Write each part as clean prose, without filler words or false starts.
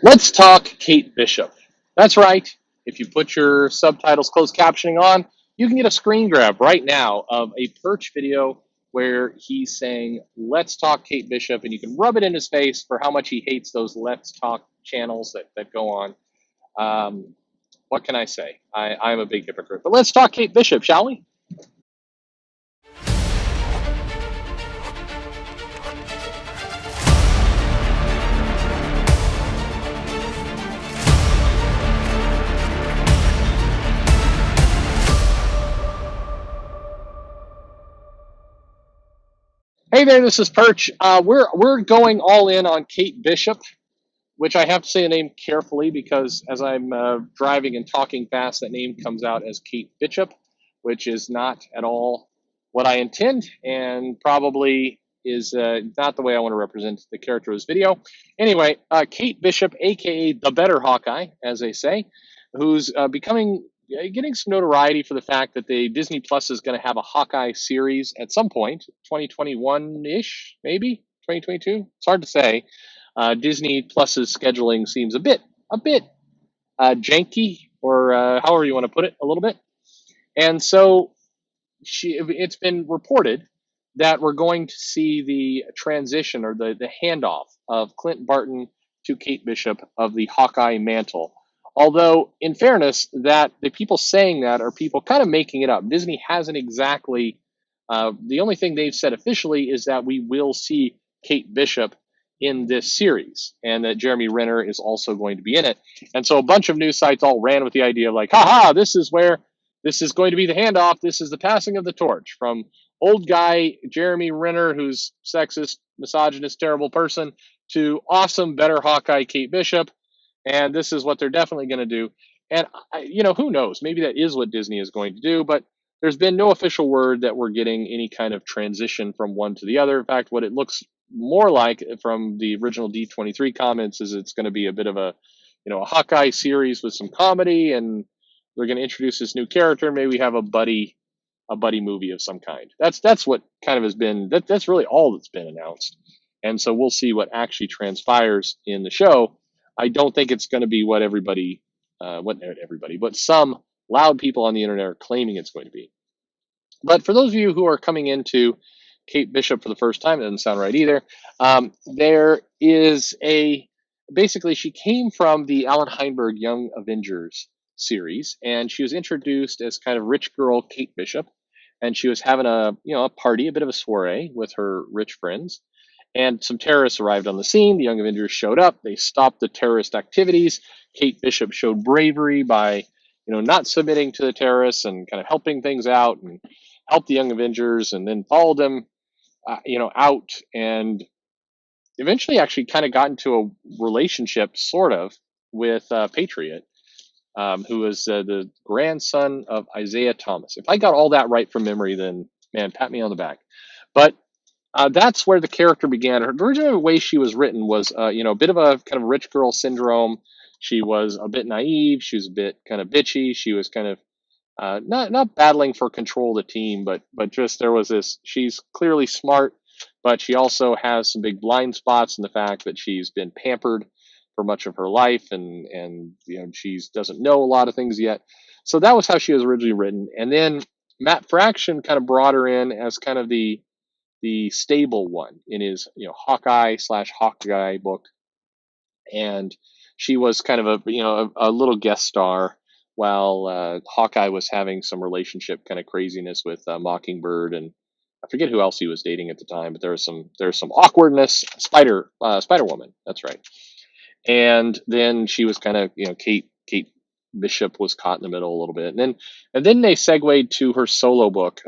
Let's talk Kate Bishop. That's right. If you put your subtitles closed captioning on, you can get a screen grab right now of a Perch video where he's saying, "Let's talk Kate Bishop," and you can rub it in his face for how much he hates those Let's Talk channels that go on. Um, what can I say? I'm a big hypocrite. But let's talk Kate Bishop, shall we? Hey there, this is Perch. We're going all in on Kate Bishop, which I have to say the name carefully because as I'm driving and talking fast, that name comes out as Kate Bishop, which is not at all what I intend and probably is not the way I want to represent the character of this video. Anyway, Kate Bishop, aka the better Hawkeye, as they say, who's getting some notoriety for the fact that the Disney Plus is going to have a Hawkeye series at some point, 2021-ish, maybe 2022. It's hard to say. Disney Plus's scheduling seems a bit janky, or however you want to put it, a little bit. And so it's been reported that we're going to see the transition or the handoff of Clint Barton to Kate Bishop of the Hawkeye mantle. Although, in fairness, that the people saying that are people kind of making it up. Disney hasn't exactly. The only thing they've said officially is that we will see Kate Bishop in this series, and that Jeremy Renner is also going to be in it. And so a bunch of news sites all ran with the idea of like, haha, this is going to be the handoff. This is the passing of the torch from old guy Jeremy Renner, who's sexist, misogynist, terrible person, to awesome, better Hawkeye Kate Bishop. And this is what they're definitely going to do. And, who knows? Maybe that is what Disney is going to do, but there's been no official word that we're getting any kind of transition from one to the other. In fact, what it looks more like from the original D23 comments is it's going to be a bit of a Hawkeye series with some comedy, and they're going to introduce this new character. Maybe we have a buddy movie of some kind. That's what kind of has been. That's really all that's been announced, and so we'll see what actually transpires in the show. I don't think it's going to be what but some loud people on the internet are claiming it's going to be. But for those of you who are coming into Kate Bishop for the first time, it doesn't sound right either. There is basically she came from the Alan Heinberg Young Avengers series, and she was introduced as kind of rich girl Kate Bishop, and she was having a party, a bit of a soiree with her rich friends, and some terrorists arrived on the scene. The Young Avengers showed up. They stopped the terrorist activities. Kate Bishop showed bravery by not submitting to the terrorists and kind of helping things out and helped the Young Avengers, and then followed them out, and eventually actually kind of got into a relationship, sort of, with Patriot, who was the grandson of Isaiah Thomas. If I got all that right from memory, then, man, pat me on the back. But that's where the character began. The original way she was written was, a bit of a kind of rich girl syndrome. She was a bit naive. She was a bit kind of bitchy. She was kind of not battling for control of the team, but just there was this. She's clearly smart, but she also has some big blind spots in the fact that she's been pampered for much of her life, and she doesn't know a lot of things yet. So that was how she was originally written, and then Matt Fraction kind of brought her in as kind of the stable one in his Hawkeye/Hawkeye book, and she was kind of a little guest star while Hawkeye was having some relationship kind of craziness with Mockingbird, and I forget who else he was dating at the time, but there was some awkwardness. Spider Woman, that's right. And then she was kind of Kate Bishop was caught in the middle a little bit, and then they segued to her solo book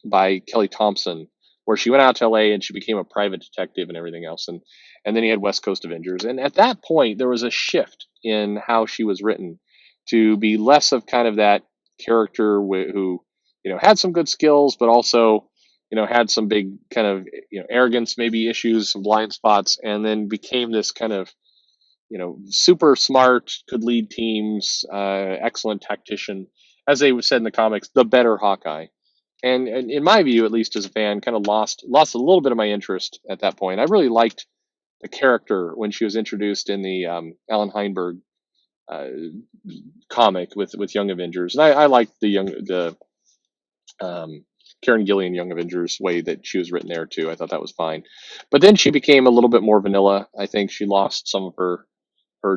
by Kelly Thompson, where she went out to LA and she became a private detective and everything else, and then you had West Coast Avengers, and at that point there was a shift in how she was written to be less of kind of that character who had some good skills, but also had some big kind of arrogance, maybe issues, some blind spots, and then became this kind of super smart, could lead teams, excellent tactician, as they said in the comics, the better Hawkeye. And in my view, at least as a fan, kind of lost a little bit of my interest at that point. I really liked the character when she was introduced in the Alan Heinberg uh, comic with Young Avengers, and I liked the um, Karen Gillian Young Avengers way that she was written there too. I thought that was fine, but then she became a little bit more vanilla. I think she lost some of her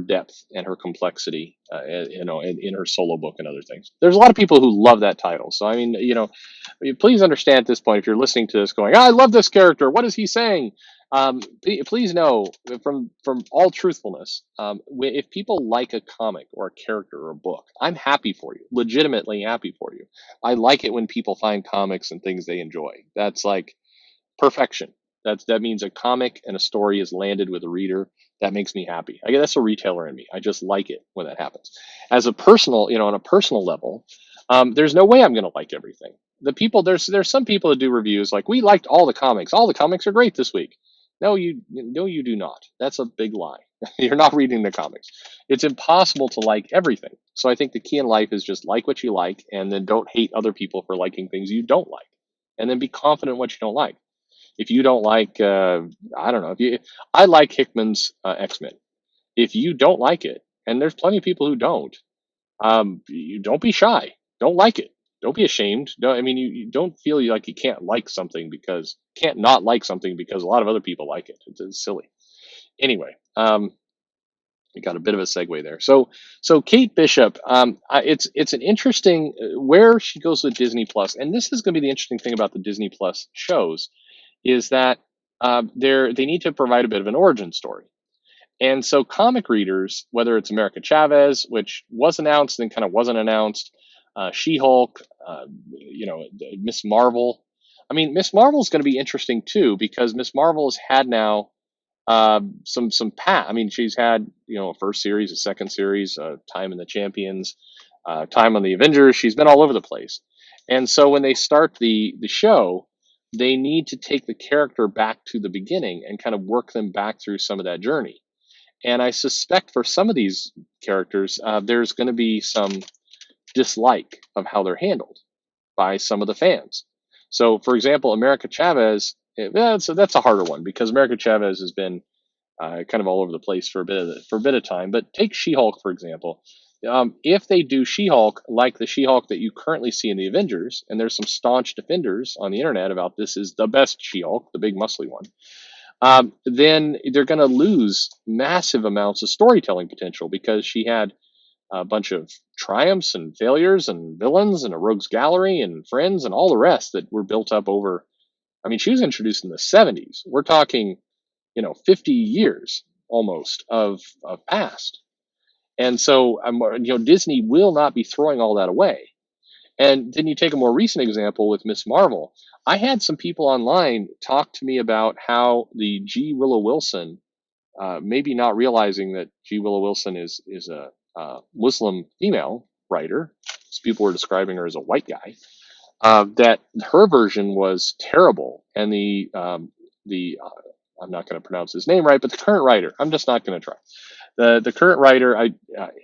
depth and her complexity, in her solo book and other things. There's a lot of people who love that title. So, I mean, please understand at this point, if you're listening to this going, "Ah, I love this character. What is he saying?" Please know from all truthfulness, if people like a comic or a character or a book, I'm happy for you, legitimately happy for you. I like it when people find comics and things they enjoy. That's like perfection. That means a comic and a story is landed with a reader. That makes me happy. I guess that's a retailer in me. I just like it when that happens. As a personal, on a personal level, there's no way I'm going to like everything. There's some people that do reviews like, we liked all the comics. All the comics are great this week. No, you do not. That's a big lie. You're not reading the comics. It's impossible to like everything. So I think the key in life is just like what you like, and then don't hate other people for liking things you don't like, and then be confident in what you don't like. If you don't like, I don't know, I like Hickman's X-Men. If you don't like it, and there's plenty of people who don't, you don't be shy. Don't like it. Don't be ashamed. I mean, you don't feel like you can't like something can't not like something because a lot of other people like it. It's silly. Anyway, we got a bit of a segue there. So Kate Bishop, it's an interesting where she goes with Disney Plus, and this is going to be the interesting thing about the Disney Plus shows is that they need to provide a bit of an origin story. And so comic readers, whether it's America Chavez, which was announced and kind of wasn't announced, She-Hulk, Miss Marvel. I mean, Miss Marvel is going to be interesting too because Miss Marvel has had now some pat. I mean, she's had a first series, a second series, time in the Champions, time on the Avengers. She's been all over the place, and so when they start the show, they need to take the character back to the beginning and kind of work them back through some of that journey. And I suspect for some of these characters, there's going to be some dislike of how they're handled by some of the fans. So, for example, America Chavez, that's a harder one because America Chavez has been kind of all over the place for a bit of time. But take She-Hulk for example. If they do She-Hulk like the She-Hulk that you currently see in the Avengers, and there's some staunch defenders on the internet about this is the best She-Hulk, the big muscly one, then they're going to lose massive amounts of storytelling potential because she had a bunch of triumphs and failures and villains and a rogues gallery and friends and all the rest that were built up over. I mean, she was introduced in the 70s. We're talking 50 years almost of past. And so, Disney will not be throwing all that away. And then you take a more recent example with Miss Marvel. I had some people online talk to me about how the G. Willow Wilson, maybe not realizing that G. Willow Wilson is a Muslim female writer. So people were describing her as a white guy. That her version was terrible, and the I'm not going to pronounce his name right, but the current writer, I'm just not going to try. The current writer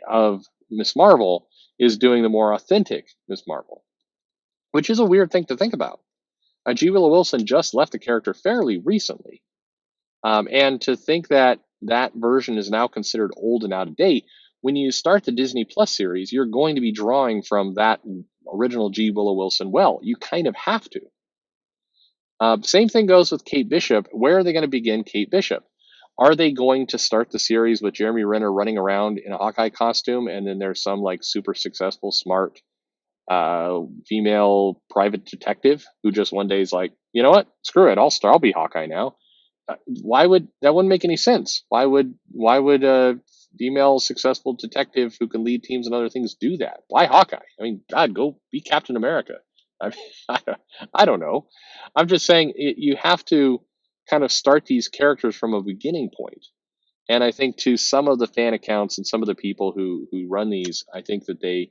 of Miss Marvel is doing the more authentic Miss Marvel, which is a weird thing to think about. G. Willow Wilson just left the character fairly recently, and to think that that version is now considered old and out of date. When you start the Disney Plus series, you're going to be drawing from that original G. Willow Wilson well. You kind of have to. Same thing goes with Kate Bishop. Where are they going to begin Kate Bishop? Are they going to start the series with Jeremy Renner running around in a Hawkeye costume, and then there's some like super successful, smart female private detective who just one day is like, you know what, screw it, I'll be Hawkeye now? Why would that? Wouldn't make any sense. Why would a female successful detective who can lead teams and other things do that? Why Hawkeye? I mean, God, go be Captain America. I mean, I don't know. I'm just saying you have to kind of start these characters from a beginning point. And I think to some of the fan accounts and some of the people who run these, I think that they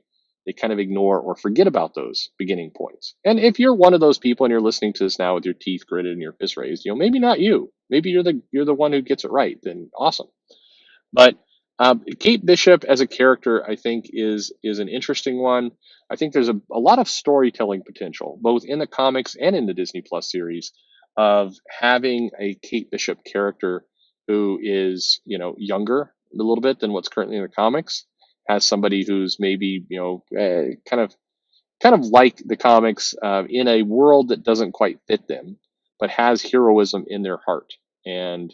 kind of ignore or forget about those beginning points. And if you're one of those people and you're listening to this now with your teeth gritted and your fist raised, maybe not you. Maybe you're the one who gets it right. Then awesome. But Kate Bishop as a character, I think, is an interesting one. I think there's a lot of storytelling potential, both in the comics and in the Disney Plus series, of having a Kate Bishop character who is, younger a little bit than what's currently in the comics, has somebody who's maybe, kind of like the comics, in a world that doesn't quite fit them, but has heroism in their heart, and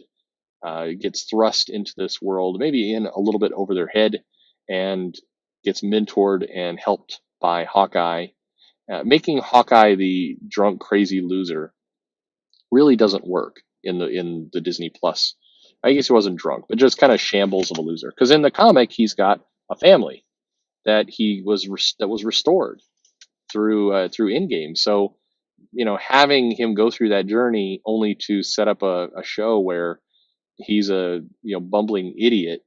gets thrust into this world, maybe in a little bit over their head, and gets mentored and helped by Hawkeye. Making Hawkeye the drunk, crazy loser really doesn't work in the Disney Plus. I guess he wasn't drunk, but just kind of shambles of a loser. Because in the comic, he's got a family that was restored through in game. So having him go through that journey only to set up a show where he's a bumbling idiot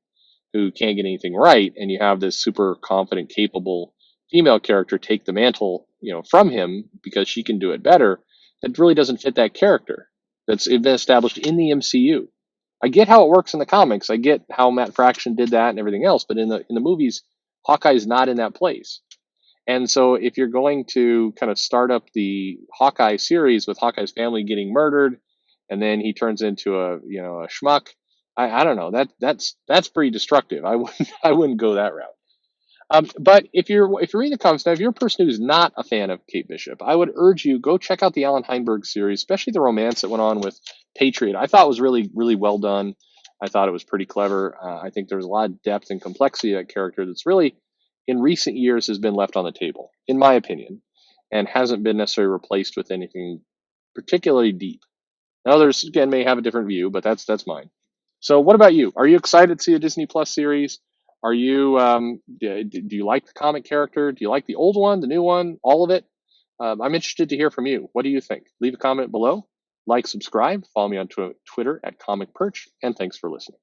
who can't get anything right, and you have this super confident, capable female character take the mantle, from him because she can do it better. That really doesn't fit that character. That's been established in the MCU. I get how it works in the comics. I get how Matt Fraction did that and everything else, but in the movies, Hawkeye's not in that place. And so if you're going to kind of start up the Hawkeye series with Hawkeye's family getting murdered, and then he turns into a schmuck, I don't know, that's pretty destructive. I wouldn't go that route. But if you're reading the comics now, if you're a person who's not a fan of Kate Bishop, I would urge you go check out the Alan Heinberg series, especially the romance that went on with Patriot. I thought it was really really well done. I thought it was pretty clever. I think there's a lot of depth and complexity of that character that's really in recent years has been left on the table, in my opinion, and hasn't been necessarily replaced with anything particularly deep. Now, others again may have a different view, but that's mine. So, what about you? Are you excited to see a Disney Plus series? Are you do you like the comic character? Do you like the old one, the new one, all of it? I'm interested to hear from you. What do you think? Leave a comment below. Like, subscribe, follow me on Twitter at Comic Perch, and thanks for listening.